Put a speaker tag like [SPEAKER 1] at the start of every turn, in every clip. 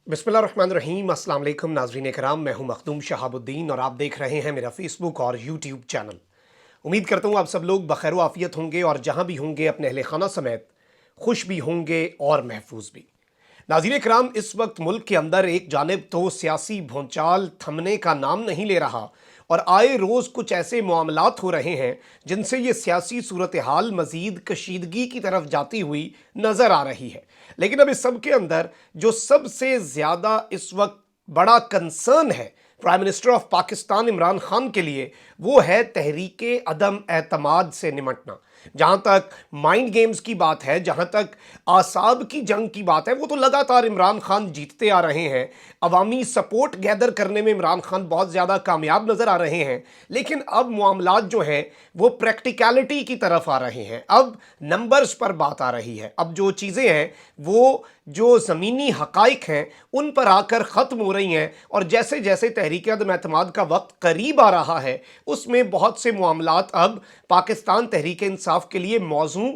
[SPEAKER 1] बिस्मिल्लाहिर्रहमानिर्रहीम। अस्सलाम वालेकुम नाज़रीन कराम, मैं हूं मखदूम शहाबुद्दीन और आप देख रहे हैं मेरा फेसबुक और यूट्यूब चैनल। उम्मीद करता हूं आप सब लोग बखैर आफियत होंगे और जहां भी होंगे अपने अहले खाना समेत खुश भी होंगे और महफूज भी। नाज़रीन कराम, इस वक्त मुल्क के अंदर एक जानिब तो सियासी भूचाल थमने का नाम नहीं ले रहा और आए रोज़ कुछ ऐसे मामलात हो रहे हैं जिनसे ये सियासी सूरत हाल मज़ीद कशीदगी की तरफ जाती हुई नज़र आ रही है। लेकिन अब इस सब के अंदर जो सबसे ज़्यादा इस वक्त बड़ा कंसर्न है prime minister of Pakistan Imran Khan के लिए, वो है तहरीके अदम एतमाद से निमटना। जहां तक माइंड गेम्स की बात है, जहां तक आसाब की जंग की बात है, वो तो लगातार इमरान खान जीतते आ रहे हैं। अवामी सपोर्ट गैदर करने में इमरान खान बहुत ज़्यादा कामयाब नज़र आ रहे हैं। लेकिन अब मामलात जो हैं वो प्रैक्टिकलिटी की तरफ आ रहे हैं, अब नंबर्स पर बात आ रही है। अब जो चीज़ें हैं वो जो ज़मीनी हक़ाइक़ हैं उन पर आकर ख़त्म हो रही हैं और जैसे जैसे तहरीक अदम एतमाद का वक्त करीब आ रहा है उसमें बहुत से मामलात अब पाकिस्तान तहरीक इंसाफ के लिए मौजू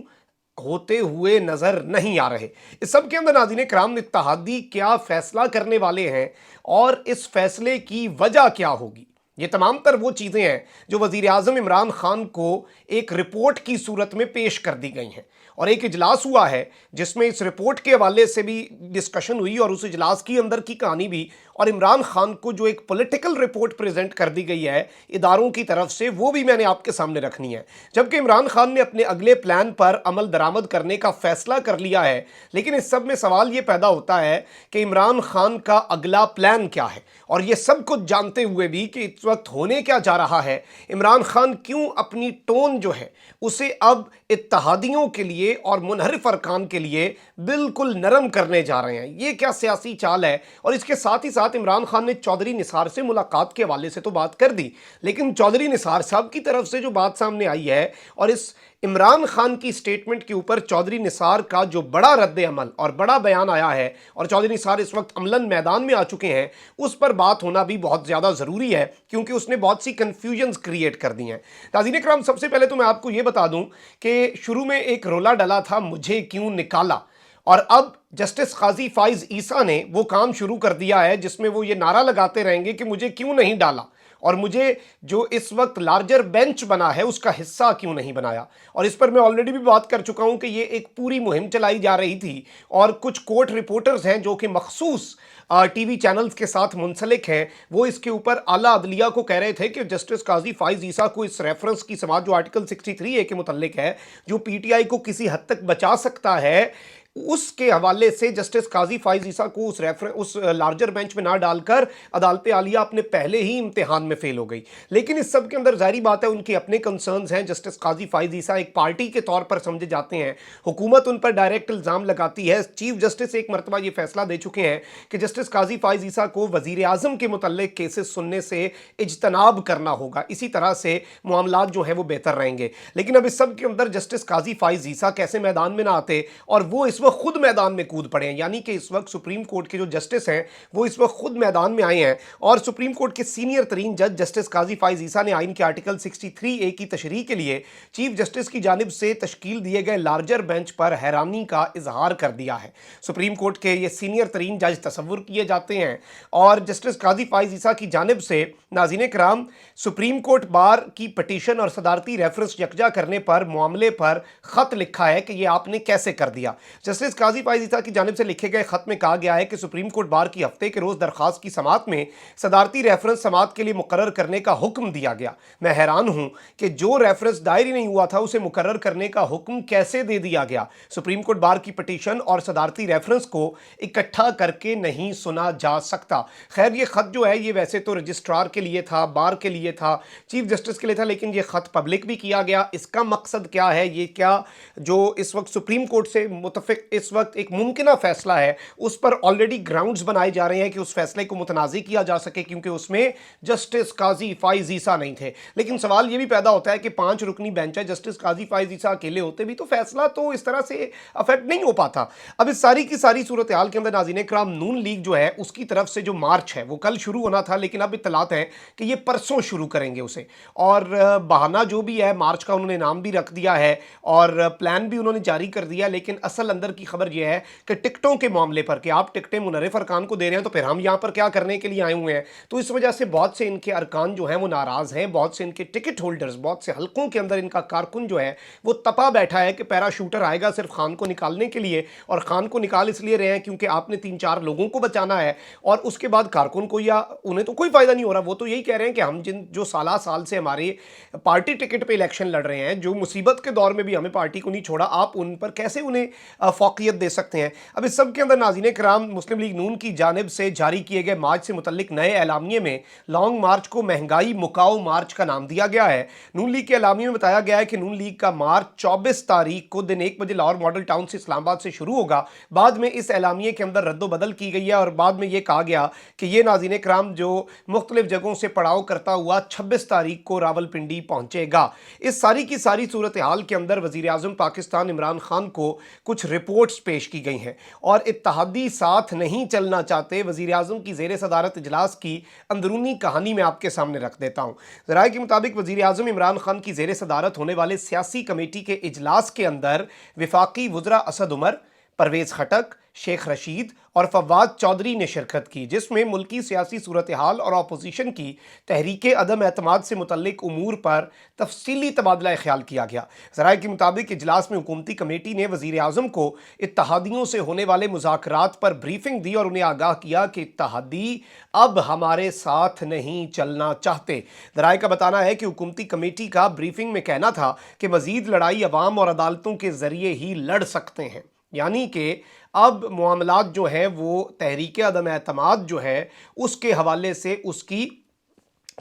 [SPEAKER 1] होते हुए नज़र नहीं आ रहे। इस सब के अंदर नाज़रीन कराम, इत्तेहादी क्या फ़ैसला करने वाले हैं और इस फ़ैसले की वजह क्या होगी, ये तमाम तर वो चीज़ें हैं जो वज़ीर आज़म इमरान खान को एक रिपोर्ट की सूरत में पेश कर दी गई हैं। और एक इजलास हुआ है जिसमें इस रिपोर्ट के हवाले से भी डिस्कशन हुई और उस इजलास की अंदर की कहानी भी, और इमरान खान को जो एक पॉलिटिकल रिपोर्ट प्रेजेंट कर दी गई है इदारों की तरफ से, वो भी मैंने आपके सामने रखनी है। जबकि इमरान खान ने अपने अगले प्लान पर अमल दरामद करने का फैसला कर लिया है, लेकिन इस सब में सवाल ये पैदा होता है कि इमरान खान का अगला प्लान क्या है। और ये सब कुछ जानते हुए भी कि इस वक्त होने क्या जा रहा है, इमरान खान क्यों अपनी टोन जो है उसे अब इत्तेहादियों के लिए और मुनहरिफ अरकान के लिए बिल्कुल नरम करने जा रहे हैं, ये क्या सियासी चाल है। और इसके साथ ही साथ इमरान खान ने चौधरी निसार से मुलाकात के हवाले से तो बात कर दी, लेकिन चौधरी निसार साहब की तरफ से जो बात सामने आई है और इस इमरान खान की स्टेटमेंट के ऊपर चौधरी निसार का जो बड़ा रद्द अमल और बड़ा बयान आया है, और चौधरी निसार इस वक्त अमलन मैदान में आ चुके हैं, उस पर बात होना भी बहुत ज़्यादा ज़रूरी है क्योंकि उसने बहुत सी कन्फ्यूजन्स क्रिएट कर दी हैं। नाज़रीन कराम, सबसे पहले तो मैं आपको ये बता दूं कि शुरू में एक रोला डला था, मुझे क्यों निकाला, और अब जस्टिस काजी फाइज ईसा ने वो काम शुरू कर दिया है जिसमें वो ये नारा लगाते रहेंगे कि मुझे क्यों नहीं डाला और मुझे जो इस वक्त लार्जर बेंच बना है उसका हिस्सा क्यों नहीं बनाया। और इस पर मैं ऑलरेडी भी बात कर चुका हूं कि ये एक पूरी मुहिम चलाई जा रही थी और कुछ कोर्ट रिपोर्टर्स हैं जो कि मखसूस टीवी चैनल्स के साथ मुंसलिक हैं, वो इसके ऊपर आला अदलिया को कह रहे थे कि जस्टिस काजी फाइज ईसा को इस रेफरेंस की समात जो आर्टिकल 63A के मुतल्लिक है, जो पीटीआई को किसी हद तक बचा सकता है, उसके हवाले से जस्टिस काजी फाइज ईसा को उस लार्जर बेंच में ना डालकर अदालत आलिया अपने पहले ही इम्तिहान में फेल हो गई। लेकिन इस सब के अंदर जाहिर बात है उनके अपने कंसर्न्स हैं। जस्टिस काजी फाइज ईसा एक पार्टी के तौर पर समझे जाते हैं, हुकूमत उन पर डायरेक्ट इल्ज़ाम लगाती है। चीफ जस्टिस एक मरतबा ये फैसला दे चुके हैं कि जस्टिस काजी फाइज ईसा को वज़ीर आज़म के मुतल्लिक केसेस सुनने से इज्तनाब करना होगा, इसी तरह से मामलात जो हैं वो बेहतर रहेंगे। लेकिन अब इस सब के अंदर जस्टिस काजी फाइज ईसा कैसे मैदान में ना आते और वो इस खुद मैदान में कूद पड़े हैं, यानी कि इस वक्त सुप्रीम कोर्ट के जो जस्टिस हैं वो इस वक्त खुद मैदान में आए हैं और सुप्रीम कोर्ट के सीनियर तरीन जज जस्टिस काजी फाइज ईसा ने आइन के आर्टिकल 63A की तशरीह के लिए चीफ जस्टिस की जानिब से तश्कील दिए गए लार्जर बेंच पर हैरानी का इजहार कर दिया है। सुप्रीम कोर्ट के ये सीनियर तरीन जज तस्वुर किए जाते हैं और जस्टिस काजी फाइज ईसा की जानिब से नाज़रीन कराम सुप्रीम कोर्ट बार की पटिशन और सदारती रेफरेंस यकजा करने पर मामले पर ख़त लिखा है कि ये आपने कैसे कर दिया। जस्टिस काजी फाइज ईसा की जानिब से लिखे गए खत में कहा गया है कि सुप्रीम कोर्ट बार की हफ्ते के रोज़ दरख्वास्त की समात में सदारती रेफरेंस समात के लिए मुकर्रर करने का हुक्म दिया गया। मैं हैरान हूं कि जो रेफरेंस दायर ही नहीं हुआ था उसे मुकर्रर करने का हुक्म कैसे दे दिया गया। सुप्रीम कोर्ट बार की पटिशन और सदारती रेफरेंस को इकट्ठा करके नहीं सुना जा सकता। खैर, ये खत जो है ये वैसे तो रजिस्ट्रार के लिए था, बार के लिए था, चीफ जस्टिस के लिए था, लेकिन ये खत पब्लिक भी किया गया। इसका मकसद क्या है, ये क्या जो इस वक्त सुप्रीम कोर्ट से मुतफिक इस वक्त एक मुमकिन फैसला है उस पर ऑलरेडी ग्राउंड्स बनाए जा रहे हैं कि उस फैसले को मुतनाज़ी किया जा सके क्योंकि उसमें जस्टिस काजी फाइज ईसा नहीं थे। लेकिन सवाल यह भी पैदा होता है कि 5 रुकनी बेंच है, जस्टिस काजी फाइज ईसा अकेले होते भी तो फैसला तो इस तरह से अफेक्ट नहीं हो पाता। अब इस सारी की सारी सूरत हाल के अंदर नाज़रीन कराम नून लीग जो है उसकी तरफ से जो मार्च है वो कल शुरू होना था, लेकिन अब इत्तलात है कि ये परसों शुरू करेंगे उसे, और बहाना जो भी है मार्च का उन्होंने नाम भी रख दिया है और प्लान भी उन्होंने जारी कर दिया, लेकिन असल अंदर सदर की खबर यह है कि टिकटों के मामले पर कि आप टिकटें मुनर्रिफ अरकान को दे रहे हैं तो फिर हम यहाँ पर क्या करने के लिए आए हुए हैं। तो इस वजह से बहुत से इनके अरकान जो हैं वो नाराज़ हैं, बहुत से इनके टिकट होल्डर्स, बहुत से हलकों के अंदर इनका कारकुन जो है वो तपा बैठा है कि पैराशूटर आएगा सिर्फ खान को निकालने के लिए, और खान को निकाल इसलिए रहे हैं क्योंकि आपने 3-4 लोगों को बचाना है, और उसके बाद कारकुन को या उन्हें तो कोई फायदा नहीं हो रहा। वो तो यही कह रहे हैं कि हम जो साल से हमारे पार्टी टिकट पे इलेक्शन लड़ रहे हैं, जो मुसीबत के दौर में भी हमें पार्टी को नहीं छोड़ा, आप उन पर कैसे उन्हें फौकियत दे सकते हैं। अब इस सब के अंदर नाज़रीन कराम, मुस्लिम लीग नून की जानिब से जारी किए गए मार्च से मुतल्लिक नए एलामिये में लॉन्ग मार्च को महंगाई मुकाओ मार्च का नाम दिया गया है। नून लीग के एलामिये में बताया गया है कि नून लीग का मार्च 24 तारीख को दिन 1 बजे लाहौर मॉडल टाउन से इस्लामाबाद से शुरू होगा। बाद में इस एलामिये के अंदर रद्दोबदल की गई है और बाद में यह कहा गया कि यह नाज़रीन कराम जो मुख्तलिफ जगहों से पड़ाव करता हुआ 26 तारीख को रावलपिंडी पहुंचेगा। इस सारी की सारी सूरत हाल के अंदर वज़ीर आज़म पाकिस्तान इमरान खान को कुछ रिपोर्ट्स पेश की गई हैं और इत्तेहादी साथ नहीं चलना चाहते। वज़ीर आज़म की ज़ेर सदारत इजलास की अंदरूनी कहानी में आपके सामने रख देता हूँ। ज़राए के मुताबिक वज़ीर आज़म इमरान खान की ज़ेर सदारत होने वाले सियासी कमेटी के इजलास के अंदर वफाकी वज़रा असद उमर, परवेज़ खटक, शेख रशीद और फवाद चौधरी ने शिरकत की, जिसमें मुल्की सियासी सूरत हाल और अपोजिशन की तहरीक अदम एतमाद से मुतल्लिक उमूर पर तफसीली तबादला ख्याल किया गया। ज़राए के मुताबिक इजलास में हुकूमती कमेटी ने वज़ीर आज़म को इत्तेहादियों से होने वाले मुज़ाकरात पर ब्रीफिंग दी और उन्हें आगाह किया कि इत्तेहादी अब हमारे साथ नहीं चलना चाहते। ज़राए का बताना है कि हुकूमती कमेटी का ब्रीफिंग में कहना था कि मज़ीद लड़ाई अवाम और अदालतों के ज़रिए ही लड़ सकते हैं, यानी कि अब मामलात जो है वो तहरीक अदम एतमाद जो है उसके हवाले से उसकी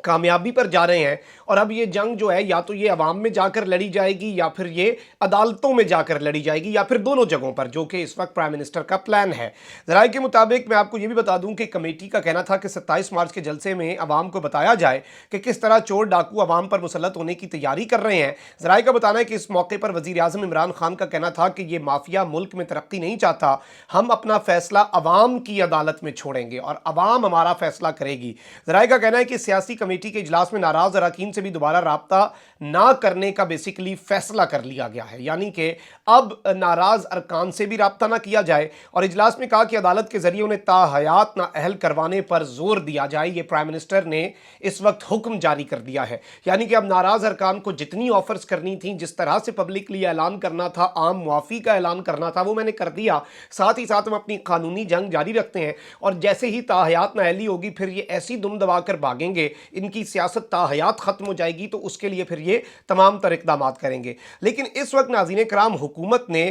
[SPEAKER 1] कामयाबी पर जा रहे हैं। और अब ये जंग जो है या तो ये अवाम में जाकर लड़ी जाएगी या फिर ये अदालतों में जाकर लड़ी जाएगी या फिर दोनों जगहों पर, जो कि इस वक्त प्राइम मिनिस्टर का प्लान है। ज़राए के मुताबिक मैं आपको ये भी बता दूं कि कमेटी का कहना था कि 27 मार्च के जलसे में अवाम को बताया जाए कि किस तरह चोर डाकू अवाम पर मुसल्लत होने की तैयारी कर रहे हैं। ज़राए का बताना है कि इस मौके पर वज़ीर आज़म इमरान खान का कहना था कि ये माफिया मुल्क में तरक्की नहीं चाहता, हम अपना फैसला अवाम की अदालत में छोड़ेंगे और अवाम हमारा फैसला करेगी। ज़राए का कहना है कि सियासी कमेटी के इजलास में नाराज अरकान से भी दोबारा राब्ता ना करने का बेसिकली फैसला कर लिया गया है, यानी कि अब नाराज अरकान से भी राब्ता ना किया जाए। और इजलास में कहा कि अदालत के जरिए उन्हें ताहयात ना अहल करवाने पर जोर दिया जाए। ये प्राइम मिनिस्टर ने इस वक्त हुक्म जारी कर दिया है, यानी कि अब नाराज अरकान को जितनी ऑफर्स करनी थी, जिस तरह से पब्लिकली ऐलान करना था, आम मुआफ़ी का ऐलान करना था, वो मैंने कर दिया। साथ ही साथ हम अपनी कानूनी जंग जारी रखते हैं और जैसे ही ताहयात ना अहली होगी फिर ये ऐसी दुम दबा कर भागेंगे, इनकी सियासत ताहयात ख़त्म हो जाएगी, तो उसके लिए फिर ये तमाम तर इक़दाम करेंगे। लेकिन इस वक्त नाज़रीन कराम हुकूमत ने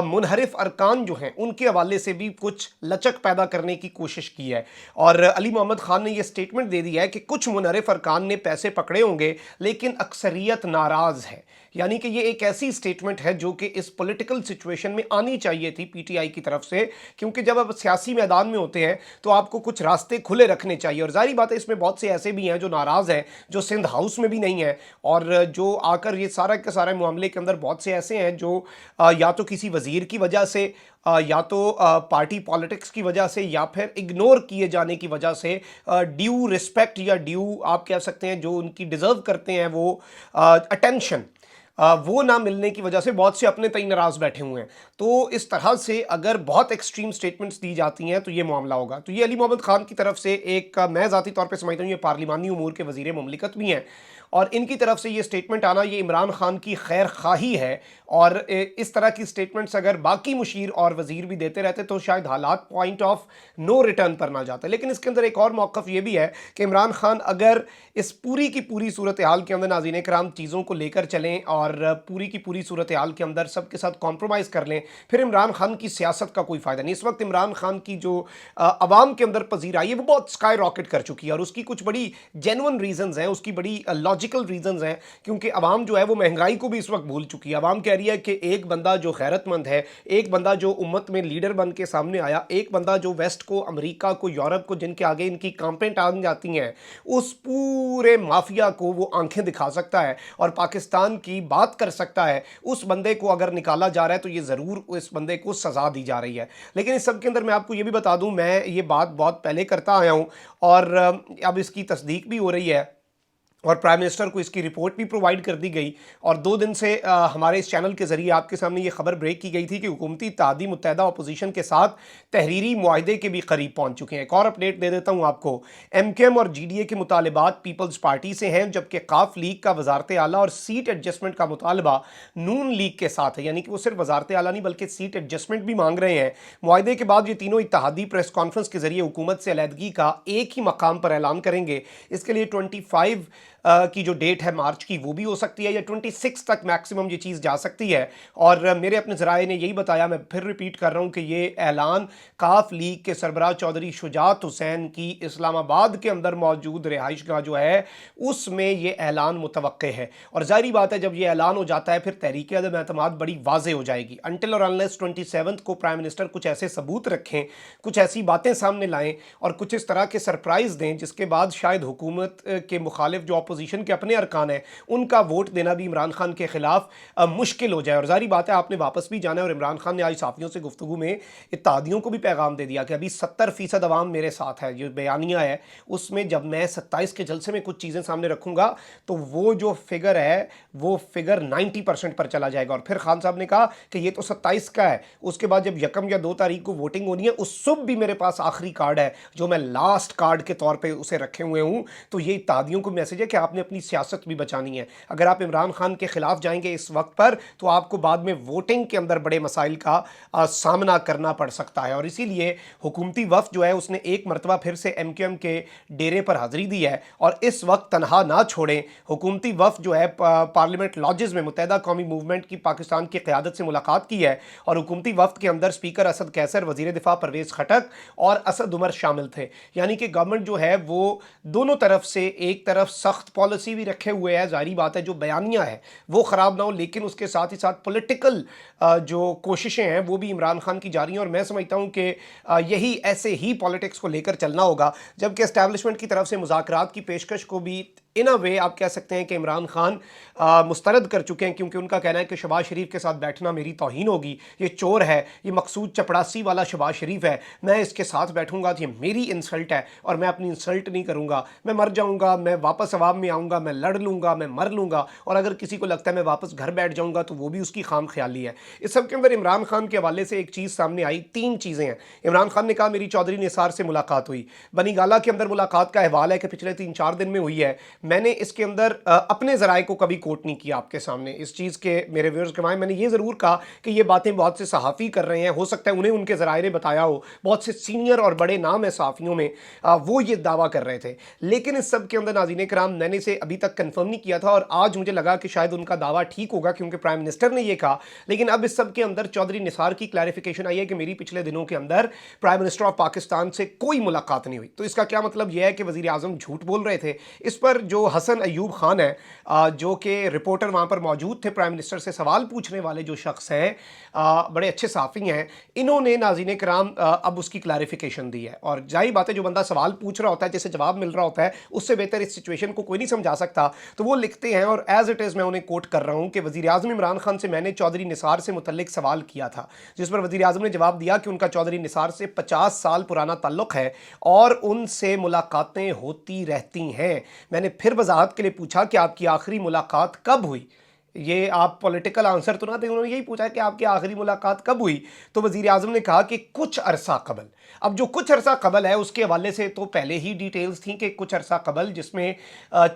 [SPEAKER 1] मुनहरिफ अरकान जो हैं उनके हवाले से भी कुछ लचक पैदा करने की कोशिश की है और अली मोहम्मद खान ने यह स्टेटमेंट दे दिया है कि कुछ मुनहरिफ अरकान ने पैसे पकड़े होंगे लेकिन अक्सरियत नाराज़ है। यानी कि ये एक ऐसी स्टेटमेंट है जो कि इस पॉलिटिकल सिचुएशन में आनी चाहिए थी पीटीआई की तरफ से, क्योंकि जब आप सियासी मैदान में होते हैं तो आपको कुछ रास्ते खुले रखने चाहिए। और जाहिर बात है इसमें बहुत से ऐसे भी हैं जो नाराज़ हैं, जो सिंध हाउस में भी नहीं है और जो आकर ये सारा के सारे मामले के अंदर बहुत से ऐसे हैं जो या तो किसी वज़ीर की वजह से या तो पार्टी पॉलिटिक्स की वजह से या फिर इग्नोर किए जाने की वजह से ड्यू रिस्पेक्ट या ड्यू आप कह सकते हैं जो उनकी डिज़र्व करते हैं वो अटेंशन वो ना मिलने की वजह से बहुत से अपने तय नाराज़ बैठे हुए हैं। तो इस तरह से अगर बहुत एक्सट्रीम स्टेटमेंट्स दी जाती हैं तो ये मामला होगा। तो ये अली मोहम्मद खान की तरफ से एक मैं ज़ाती तौर पे समझता हूँ ये पार्लिमानी उमूर के वज़ीर मुमलिकत भी हैं और इनकी तरफ से ये स्टेटमेंट आना ये इमरान खान की खैर खाही है। और इस तरह की स्टेटमेंट्स अगर बाकी मुशीर और वज़ीर भी देते रहते तो शायद हालात पॉइंट ऑफ नो रिटर्न पर ना जाते। लेकिन इसके अंदर एक और मौक़िफ़ ये भी है कि इमरान खान अगर इस पूरी की पूरी सूरत हाल के अंदर नाज़रीन कराम चीज़ों को लेकर चलें और पूरी की पूरी सूरत हाल के अंदर सबके साथ कॉम्प्रोमाइज़ कर लें, फिर इमरान खान की सियासत का कोई फ़ायदा नहीं। इस वक्त इमरान खान की जो अवाम के अंदर पजीराई है वो बहुत स्काई रॉकेट कर चुकी है और उसकी कुछ बड़ी जेन्युइन रीज़न्स हैं, उसकी बड़ी लॉजिकल रीज़न्स हैं, क्योंकि अवाम जो है वो महंगाई को भी इस वक्त भूल चुकी है। अवाम कह रही है कि एक बंदा जो गैरतमंद है, एक बंदा जो उम्मत में लीडर बन के सामने आया, एक बंदा जो वेस्ट को, अमेरिका को, यूरोप को, जिनके आगे इनकी कांपें टांग जाती हैं, उस पूरे माफिया को वो आंखें दिखा सकता है और पाकिस्तान की बात कर सकता है। उस बंदे को अगर निकाला जा रहा है तो ये ज़रूर उस बंदे को सज़ा दी जा रही है। लेकिन इस सब के अंदर मैं आपको ये भी बता दूं, मैं ये बात बहुत पहले करता आया हूं और अब इसकी तस्दीक भी हो रही है اور پرائم منسٹر کو اس کی رپورٹ بھی پرووائڈ کر دی گئی، اور 2 دن سے ہمارے اس چینل کے ذریعے آپ کے سامنے یہ خبر بریک کی گئی تھی کہ حکومتی اتحادی متحدہ اپوزیشن کے ساتھ تحریری معاہدے کے بھی قریب پہنچ چکے ہیں۔ ایک اور اپڈیٹ دے دیتا ہوں آپ کو، ایم کیو ایم اور جی ڈی اے کے مطالبات پیپلز پارٹی سے ہیں، جبکہ قاف لیگ کا وزارت اعلیٰ اور سیٹ ایڈجسٹمنٹ کا مطالبہ نون لیگ کے ساتھ ہے، یعنی کہ وہ صرف وزارت اعلیٰ نہیں بلکہ سیٹ ایڈجسٹمنٹ بھی مانگ رہے ہیں۔ معاہدے کے بعد یہ تینوں اتحادی پریس کانفرنس کے ذریعے حکومت سے علیحدگی کا ایک ہی مقام پر اعلان کریں گے۔ اس کے لیے 25 کی جو ڈیٹ ہے مارچ کی وہ بھی ہو سکتی ہے، یا 26 تک میکسیمم یہ چیز جا سکتی ہے۔ اور میرے اپنے ذرائع نے یہی بتایا، میں پھر ریپیٹ کر رہا ہوں، کہ یہ اعلان قاف لیگ کے سربراہ چودھری شجاعت حسین کی اسلام آباد کے اندر موجود رہائش گاہ جو ہے اس میں یہ اعلان متوقع ہے، اور ظاہری بات ہے جب یہ اعلان ہو جاتا ہے پھر تحریک عدم اعتماد بڑی واضح ہو جائے گی۔ انٹل اور انلیس 27 کو پرائم منسٹر کچھ ایسے ثبوت رکھیں، کچھ ایسی باتیں سامنے لائیں اور کچھ اس طرح کے سرپرائز دیں جس کے بعد شاید حکومت کے مخالف جو اپوزیشن کے اپنے ارکان ہیں ان کا ووٹ دینا بھی عمران خان کے خلاف مشکل ہو جائے۔ اور ظاہری بات ہے آپ نے واپس بھی جانا ہے، اور عمران خان نے آج صحافیوں سے گفتگو میں اتحادیوں کو بھی پیغام دے دیا کہ ابھی 70% عوام میرے ساتھ ہے۔ جو بیانیہ ہے اس میں جب میں 27 کے جلسے میں کچھ چیزیں سامنے رکھوں گا تو وہ جو فگر ہے وہ فگر 90% پر چلا جائے گا۔ اور پھر خان صاحب نے کہا کہ یہ تو 27 کا ہے، اس کے بعد جب 1 یا 2 تاریخ کو ووٹنگ ہونی ہے اس صبح بھی میرے پاس آخری کارڈ ہے جو میں لاسٹ کارڈ کے طور پہ اسے رکھے ہوئے ہوں۔ تو یہ اتحادیوں کو میسج ہے کہ آپ نے اپنی سیاست بھی بچانی ہے۔ اگر آپ عمران خان کے خلاف جائیں گے اس وقت پر تو آپ کو بعد میں ووٹنگ کے اندر بڑے مسائل کا سامنا کرنا پڑ سکتا ہے۔ اور اسی لیے حکومتی وفد جو ہے اس نے ایک مرتبہ پھر سے ایم کیو ایم کے ڈیرے پر حاضری دی ہے، اور اس وقت تنہا نہ چھوڑیں۔ حکومتی وفد جو ہے پارلیمنٹ لاجز میں متحدہ قومی موومنٹ کی پاکستان کی قیادت سے ملاقات کی ہے، اور حکومتی وفد کے اندر اسپیکر اسد قیصر، وزیر دفاع پرویز خٹک اور اسد عمر شامل تھے۔ یعنی کہ گورنمنٹ جو ہے وہ دونوں طرف سے، ایک طرف سخت پالیسی بھی رکھے ہوئے ہے، ظاہری بات ہے جو بیانیہ ہے وہ خراب نہ ہو، لیکن اس کے ساتھ ہی ساتھ پولیٹیکل جو کوششیں ہیں وہ بھی عمران خان کی جاری ہیں، اور میں سمجھتا ہوں کہ یہی ایسے ہی پالیٹکس کو لے کر چلنا ہوگا۔ جبکہ اسٹیبلشمنٹ کی طرف سے مذاکرات کی پیشکش کو بھی ان اے وے آپ کہہ سکتے ہیں کہ عمران خان مسترد کر چکے ہیں، کیونکہ ان کا کہنا ہے کہ شہباز شریف کے ساتھ بیٹھنا میری توہین ہوگی، یہ چور ہے، یہ مقصود چپڑاسی والا شہباز شریف ہے، میں اس کے ساتھ بیٹھوں گا تو یہ میری انسلٹ ہے اور میں اپنی انسلٹ نہیں کروں گا، میں مر جاؤں گا، میں واپس عوام میں آؤں گا، میں لڑ لوں گا، میں مر لوں گا، اور اگر کسی کو لگتا ہے میں واپس گھر بیٹھ جاؤں گا تو وہ بھی اس کی خام خیالی ہے۔ اس سب کے اندر عمران خان کے حوالے سے ایک چیز سامنے آئی، 3 چیزیں ہیں۔ عمران خان نے کہا میری چودھری نثار سے ملاقات ہوئی، بنی گالہ کے اندر ملاقات کا احوال ہے کہ پچھلے 3-4 دن میں ہوئی ہے، میں نے اس کے اندر اپنے ذرائع کو کبھی کوٹ نہیں کیا آپ کے سامنے، اس چیز کے میرے ویورز گوائیں، میں نے یہ ضرور کہا کہ یہ باتیں بہت سے صحافی کر رہے ہیں، ہو سکتا ہے انہیں ان کے ذرائع نے بتایا ہو، بہت سے سینئر اور بڑے نام ہیں صحافیوں میں، وہ یہ دعویٰ کر رہے تھے، لیکن اس سب کے اندر ناظرین کرام میں نے اسے ابھی تک کنفرم نہیں کیا تھا، اور آج مجھے لگا کہ شاید ان کا دعویٰ ٹھیک ہوگا کیونکہ پرائم منسٹر نے یہ کہا۔ لیکن اب اس سب کے اندر چودھری نثار کی کلیریفیکیشن آئی ہے کہ میری پچھلے دنوں کے اندر پرائم منسٹر آف پاکستان سے کوئی ملاقات نہیں ہوئی۔ تو اس کا کیا مطلب یہ ہے کہ وزیر اعظم جھوٹ بول رہے تھے؟ اس پر جو حسن ایوب خان ہے جو کہ رپورٹر وہاں پر موجود تھے، پرائم منسٹر سے سوال پوچھنے والے جو شخص ہیں، بڑے اچھے صحافی ہیں، انہوں نے ناظرین کرام اب اس کی کلیریفیکیشن دی ہے، اور ظاہر بات ہے جو بندہ سوال پوچھ رہا ہوتا ہے جسے جواب مل رہا ہوتا ہے اس سے بہتر اس سچویشن کو کوئی نہیں سمجھا سکتا، تو وہ لکھتے ہیں، اور ایز اٹ از میں انہیں کوٹ کر رہا ہوں کہ وزیر اعظم عمران خان سے میں نے چودھری نثار سے متعلق سوال کیا تھا، جس پر وزیر اعظم نے جواب دیا کہ ان کا چودھری نثار سے 50 سال پرانا تعلق ہے اور ان سے ملاقاتیں ہوتی رہتی ہیں۔ میں نے پھر وضاحت کے لیے پوچھا کہ آپ کی آخری ملاقات کب ہوئی؟ یہ آپ پولیٹیکل آنسر تو نہ دیں، انہوں نے یہی پوچھا کہ آپ کی آخری ملاقات کب ہوئی؟ تو وزیر اعظم نے کہا کہ کچھ عرصہ قبل۔ اب جو کچھ عرصہ قبل ہے اس کے حوالے سے تو پہلے ہی ڈیٹیلز تھیں کہ کچھ عرصہ قبل، جس میں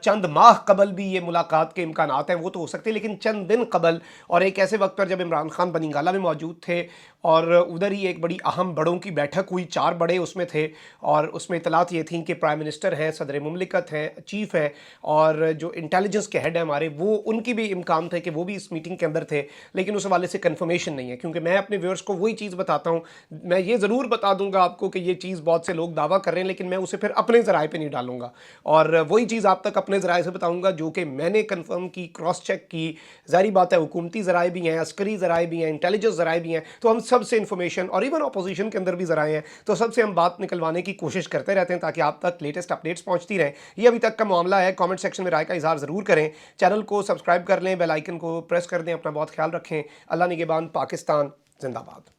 [SPEAKER 1] چند ماہ قبل بھی یہ ملاقات کے امکانات ہیں وہ تو ہو سکتے ہیں، لیکن چند دن قبل، اور ایک ایسے وقت پر جب عمران خان بنی گالہ میں موجود تھے، اور ادھر ہی ایک بڑی اہم بڑوں کی بیٹھک ہوئی، 4 بڑے اس میں تھے، اور اس میں اطلاعات یہ تھیں کہ پرائم منسٹر ہیں، صدر مملکت ہیں، چیف ہیں، اور جو انٹیلیجنس کے ہیڈ ہیں ہمارے، وہ ان کی بھی امکان تھے کہ وہ بھی اس میٹنگ کے اندر تھے، لیکن اس حوالے سے کنفرمیشن نہیں ہے، کیونکہ میں اپنے ویورز کو وہی چیز بتاتا ہوں، میں یہ ضرور بتا دوں گا آپ کو کہ یہ چیز بہت سے لوگ دعویٰ کر رہے ہیں، لیکن میں اسے پھر اپنے ذرائع پہ نہیں ڈالوں گا، اور وہی چیز آپ تک اپنے ذرائع سے بتاؤں گا جو کہ میں نے کنفرم کی، کراس چیک کی۔ ظاہری بات ہے حکومتی ذرائع بھی ہیں، عسکری ذرائع بھی ہیں، انٹیلیجنس ذرائع بھی ہیں، تو ہم سب سے انفارمیشن، اور ایون اپوزیشن کے اندر بھی ذرائع ہیں، تو سب سے ہم بات نکلوانے کی کوشش کرتے رہتے ہیں تاکہ آپ تک لیٹسٹ اپڈیٹس پہنچتی رہیں۔ یہ ابھی تک کا معاملہ ہے، کامنٹ سیکشن میں رائے کا اظہار ضرور کریں، چینل کو سبسکرائب کر لیں، بیل آئیکن کو پریس کر دیں، اپنا بہت خیال رکھیں۔ اللہ نگہبان، پاکستان زندہ باد۔